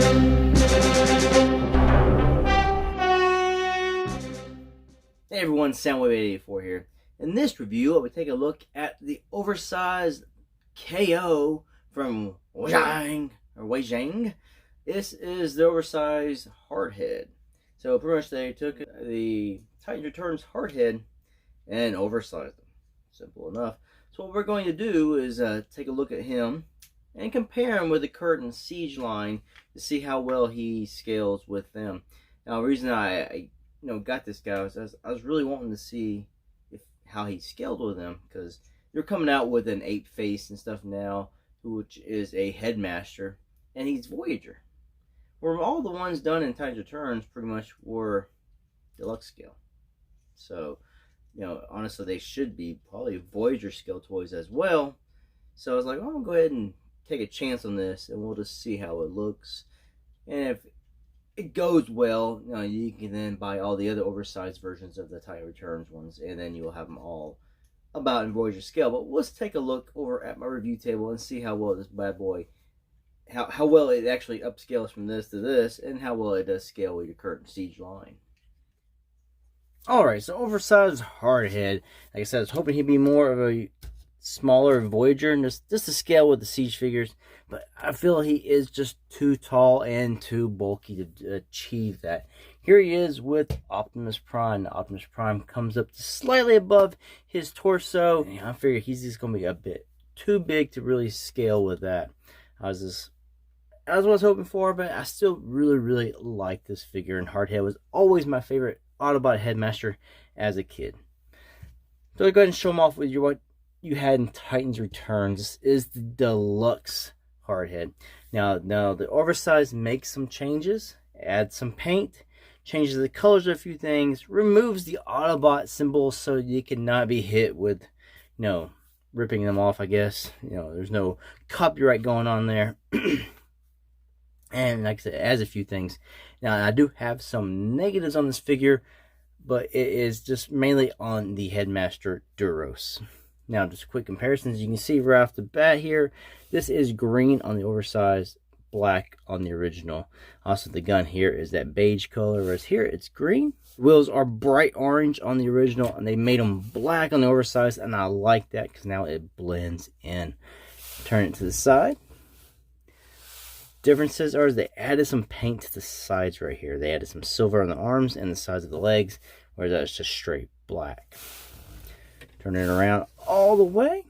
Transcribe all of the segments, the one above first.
Hey everyone, Soundwave84 here. In this review, I will take a look at the oversized KO from Wei Jiang. This is the oversized HARDHEAD. So pretty much they took the Titans Returns HARDHEAD and oversized them. Simple enough. So what we're going to do is take a look at him and compare him with the current Siege line to see how well he scales with them. Now the reason I got this guy was I was really wanting to see how he scaled with them, because they're coming out with an 8 face and stuff now, which is a headmaster, and he's Voyager. Where all the ones done in Titans Returns pretty much were deluxe scale. So, honestly, they should be probably Voyager scale toys as well. So I was like, I'm gonna go ahead and take a chance on this, and we'll just see how it looks. And if it goes well, you can then buy all the other oversized versions of the Titan Returns ones, and then you will have them all about in Voyager scale. But let's take a look over at my review table and see how well this bad boy, how well it actually upscales from this to this, and how well it does scale with your current Siege line. Alright, so oversized HARDHEAD. Like I said, I was hoping he'd be more of a smaller Voyager, and just to scale with the Siege figures, but I feel he is just too tall and too bulky to achieve that. Here he is with Optimus Prime. Now, Optimus Prime comes up to slightly above his torso, and I figure he's just going to be a bit too big to really scale with that. As I was hoping for, but I still really like this figure, and HARDHEAD was always my favorite Autobot headmaster as a kid. So I'll go ahead and show him off with what you had in Titans Returns. This is the deluxe HARDHEAD. Now the oversized makes some changes, adds some paint, changes the colors of a few things, removes the Autobot symbol so you cannot be hit with, ripping them off, I guess. There's no copyright going on there. And like I said, it adds a few things. Now, I do have some negatives on this figure, but it is just mainly on the Headmaster Duros. Now, just quick comparisons. You can see right off the bat here, this is green on the oversized, black on the original. Also, the gun here is that beige color, whereas here it's green. The wheels are bright orange on the original, and they made them black on the oversized, and I like that because now it blends in. Turn it to the side. Differences are they added some paint to the sides right here. They added some silver on the arms and the sides of the legs, whereas that's just straight black. Turn it around all the way.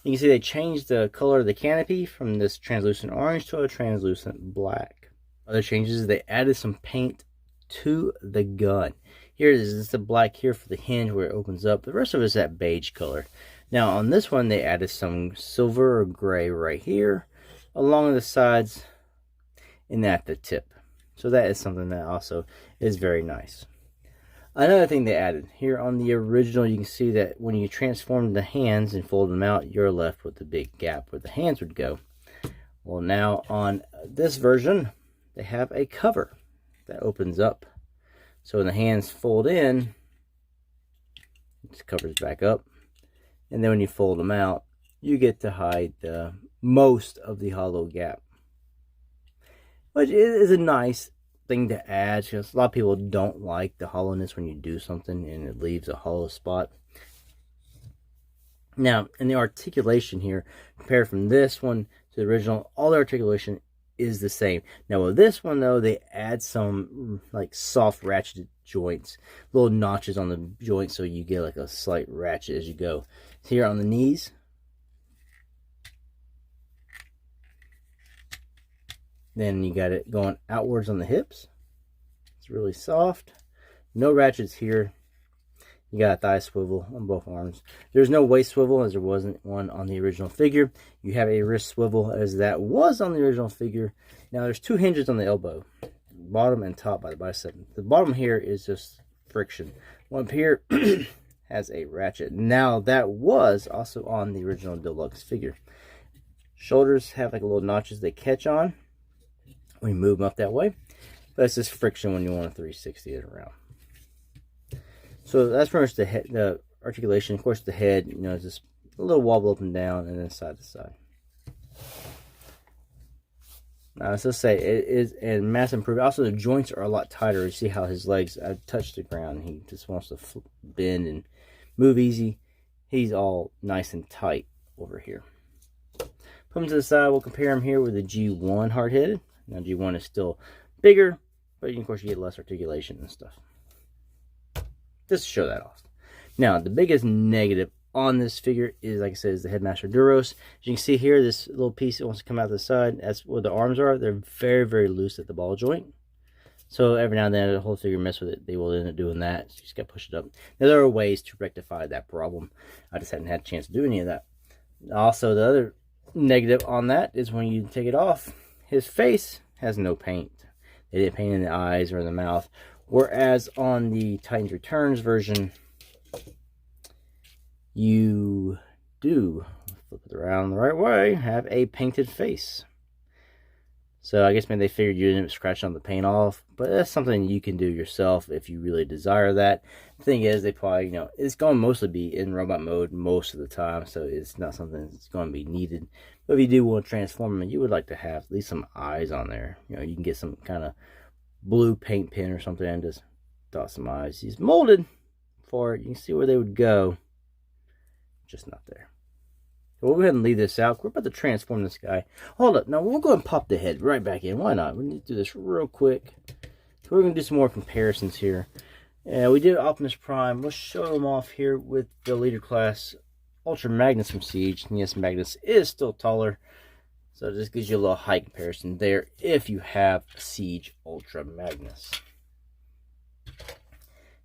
You can see they changed the color of the canopy from this translucent orange to a translucent black. Other changes, they added some paint to the gun. Here is just the black here for the hinge where it opens up. The rest of it is that beige color. Now on this one, they added some silver or gray right here, along the sides and at the tip. So that is something that also is very nice. Another thing they added here on the original, you can see that when you transform the hands and fold them out, you're left with the big gap where the hands would go. Well, now on this version, they have a cover that opens up. So when the hands fold in, it covers back up. And then when you fold them out, you get to hide most of the hollow gap, which is a nice thing to add, because a lot of people don't like the hollowness when you do something and it leaves a hollow spot. Now, in the articulation here, compared from this one to the original, all the articulation is the same. Now with this one though, they add some like soft ratchet joints, little notches on the joint, so you get like a slight ratchet as you go. Here on the knees, then you got it going outwards on the hips. It's really soft. No ratchets here. You got a thigh swivel on both arms. There's no waist swivel, as there wasn't one on the original figure. You have a wrist swivel, as that was on the original figure. Now there's 2 hinges on the elbow, bottom and top by the bicep. The bottom here is just friction. One up here has a ratchet. Now that was also on the original deluxe figure. Shoulders have like a little notches they catch on when you move them up that way, but it's just friction when you want to 360 it around. So that's pretty much the head, the articulation. Of course, the head, is just a little wobble up and down, and then side to side. Let's just say it is and mass improvement. Also, the joints are a lot tighter. You see how his legs touch the ground. He just wants to bend and move easy. He's all nice and tight over here. Put him to the side. We'll compare him here with the G1 hard-headed. Now, G1 is still bigger, but of course you get less articulation and stuff. Just to show that off. Now, the biggest negative on this figure is, like I said, is the Headmaster Duros. As you can see here, this little piece that wants to come out the side, that's where the arms are. They're very, very loose at the ball joint. So every now and then, the whole figure mess with it, they will end up doing that. So you just got to push it up. Now, there are ways to rectify that problem. I just hadn't had a chance to do any of that. Also, the other negative on that is when you take it off, his face has no paint. They didn't paint in the eyes or in the mouth. Whereas on the Titans Returns version, you do, flip it around the right way, have a painted face. So I guess maybe they figured you didn't scratch on the paint off, but that's something you can do yourself if you really desire that. The thing is, they probably, you know, it's going to mostly be in robot mode most of the time, so it's not something that's going to be needed. But if you do want to transform them, you would like to have at least some eyes on there. You know, you can get some kind of blue paint pen or something and just dot some eyes. He's molded for it. You can see where they would go. Just not there. So we'll go ahead and leave this out. We're about to transform this guy. Hold up. Now we'll go and pop the head right back in. Why not? We need to do this real quick. So we're going to do some more comparisons here. We did Optimus Prime. Let's show him off here with the leader class Ultra Magnus from Siege. And yes, Magnus is still taller. So this gives you a little height comparison there if you have Siege Ultra Magnus.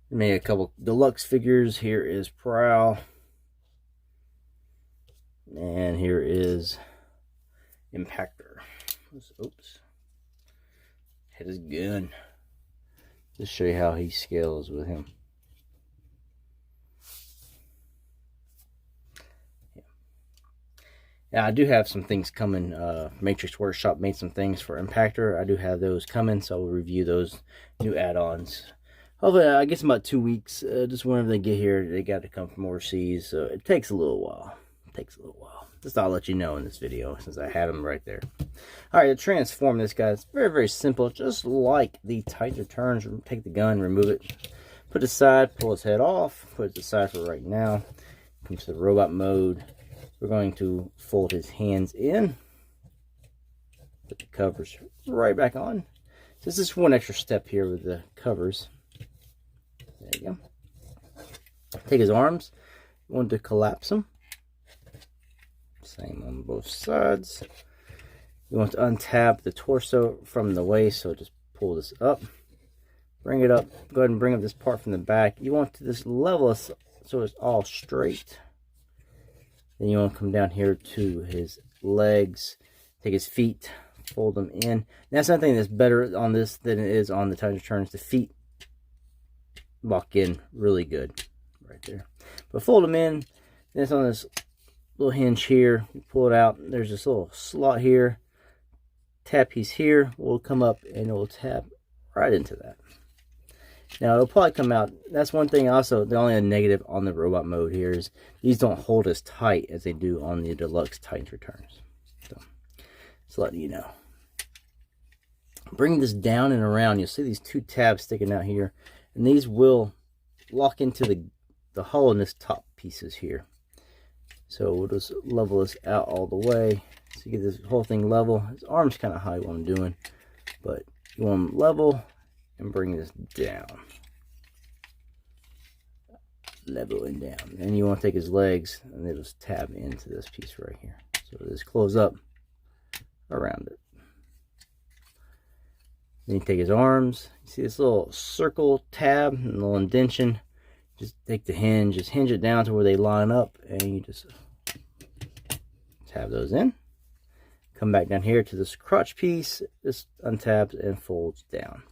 Made a couple deluxe figures. Here is Prowl. And here is Impactor. Oops. Hit his gun. Just show you how he scales with him. Yeah, I do have some things coming. Matrix Workshop made some things for Impactor. I do have those coming, so I'll review those new add-ons. Hopefully, I guess in about 2 weeks. Just whenever they get here, they got to come from overseas, so it takes a little while. Just thought I'll let you know in this video since I had them right there. Alright, to transform this guy, it's very, very simple. Just like the Titans Returns, take the gun, remove it, put it aside, pull his head off, put it aside for right now. Come to the robot mode. We're going to fold his hands in, put the covers right back on. So this is one extra step here with the covers. There you go. Take his arms. You want to collapse them. Same on both sides. You want to untap the torso from the waist, so just pull this up. Bring it up. Go ahead and bring up this part from the back. You want to just level it so it's all straight. Then you want to come down here to his legs. Take his feet, fold them in. That's something that's better on this than it is on the Titans Returns. The feet lock in really good right there. But fold them in. Then it's on this little hinge here. You pull it out. There's this little slot here. Tap piece here will come up and it will tap right into that. Now it'll probably come out. That's one thing also. The only negative on the robot mode here is these don't hold as tight as they do on the deluxe Titans Returns. So just letting you know. Bring this down and around. You'll see these two tabs sticking out here, and these will lock into the hole in this top pieces here. So we'll just level this out all the way. So you get this whole thing level. His arm's kind of high what I'm doing. But you want them level and bring this down. Level and down. And you want to take his legs and they just tab into this piece right here. So this close up around it. Then you take his arms. You see this little circle tab and a little indentation. Just take the hinge, just hinge it down to where they line up, and you just tab those in. Come back down here to this crotch piece, just untabs and folds down.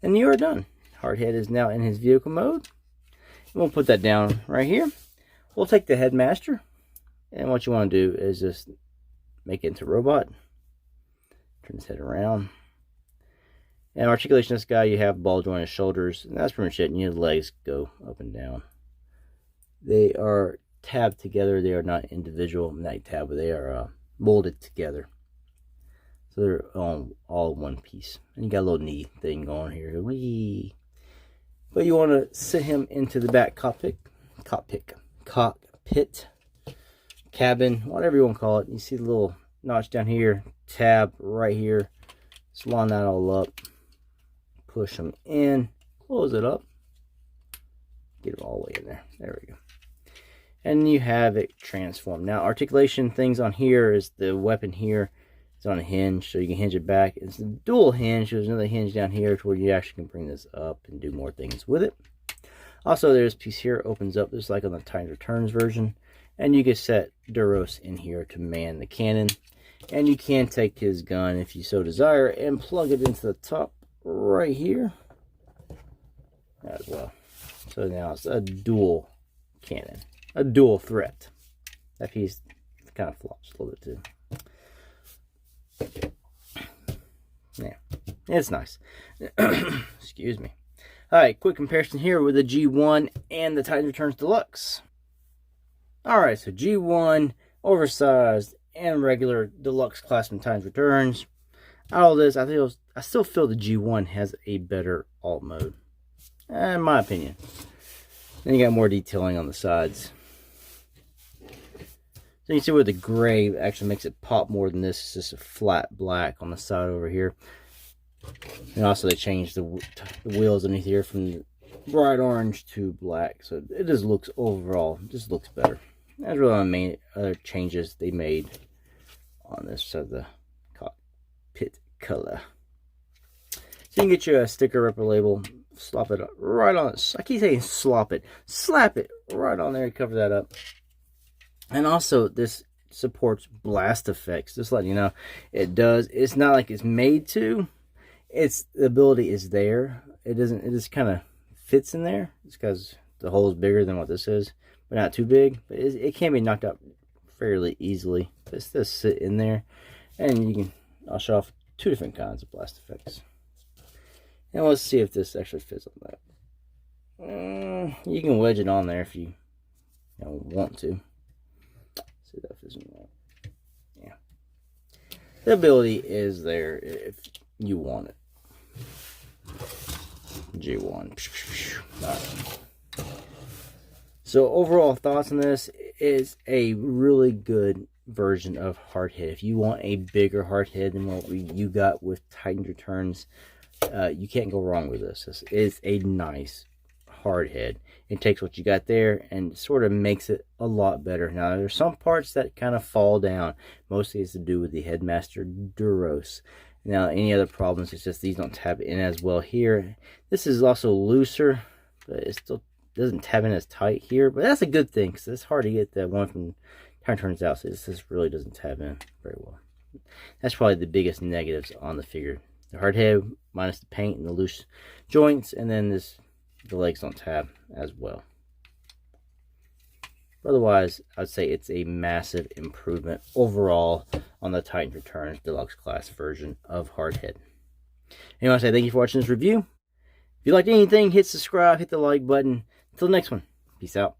And you are done. Hardhead is now in his vehicle mode. We'll put that down right here. We'll take the Headmaster, and what you want to do is just make it into robot. Turn his head around. And articulation, this guy, you have ball joint shoulders, and that's pretty much it. And your legs go up and down. They are tabbed together. They are not individual night tab, but they are molded together. So they're all one piece. And you got a little knee thing going here. Whee! But you want to sit him into the back cockpit, cabin, whatever you want to call it. You see the little notch down here, tab right here. Just line that all up. Push them in, close it up. Get it all the way in there. There we go. And you have it transformed. Now, articulation things on here is the weapon here. It's on a hinge, so you can hinge it back. It's a dual hinge. There's another hinge down here to where you actually can bring this up and do more things with it. Also, there's a piece here opens up just like on the Titan Returns version. And you can set Duros in here to man the cannon. And you can take his gun, if you so desire, and plug it into the top right here as well. So now it's a dual cannon, a dual threat. That piece kind of flops a little bit too. Yeah, it's nice. Excuse me. Alright, quick comparison here with the G1 and the Titan Returns Deluxe. Alright, so G1, oversized, and regular deluxe class from Titan Returns. Out of this, I still feel the G1 has a better alt mode, in my opinion. Then you got more detailing on the sides. So you can see where the gray actually makes it pop more than this. It's just a flat black on the side over here. And also they changed the wheels underneath here from bright orange to black. So it just looks overall, just looks better. That's really the main other changes they made on this side of the cockpit color. So you can get you a sticker ripper label, slap it right on it. I keep saying slap it right on there to cover that up. And also this supports blast effects. Just letting you know, it does. It's not like it's made to. It's the ability is there. It doesn't. It just kind of fits in there. It's because the hole is bigger than what this is, but not too big. But it can be knocked out fairly easily. It's just sit in there, and you can. I'll show off two different kinds of blast effects. And let's see if this actually fits on that. You can wedge it on there if you want to. See if that fits in there. Yeah. The ability is there if you want it. G1. Right. So overall thoughts on this is a really good version of Hardhead. If you want a bigger Hardhead than what you got with Titan Returns, you can't go wrong with this. This is a nice Hardhead. It takes what you got there and sort of makes it a lot better. Now there's some parts that kind of fall down. Mostly it's to do with the Headmaster Duros. Now any other problems, it's just these don't tab in as well here. This is also looser, but it still doesn't tab in as tight here. But that's a good thing because it's hard to get that one from Titan Returns out. So this really doesn't tab in very well. That's probably the biggest negatives on the figure. The hardhead minus the paint and the loose joints, and then the legs don't tab as well. Otherwise, I'd say it's a massive improvement overall on the Titan Returns Deluxe Class version of Hardhead. Anyway, I say thank you for watching this review. If you liked anything, hit subscribe, hit the like button. Until the next one, peace out.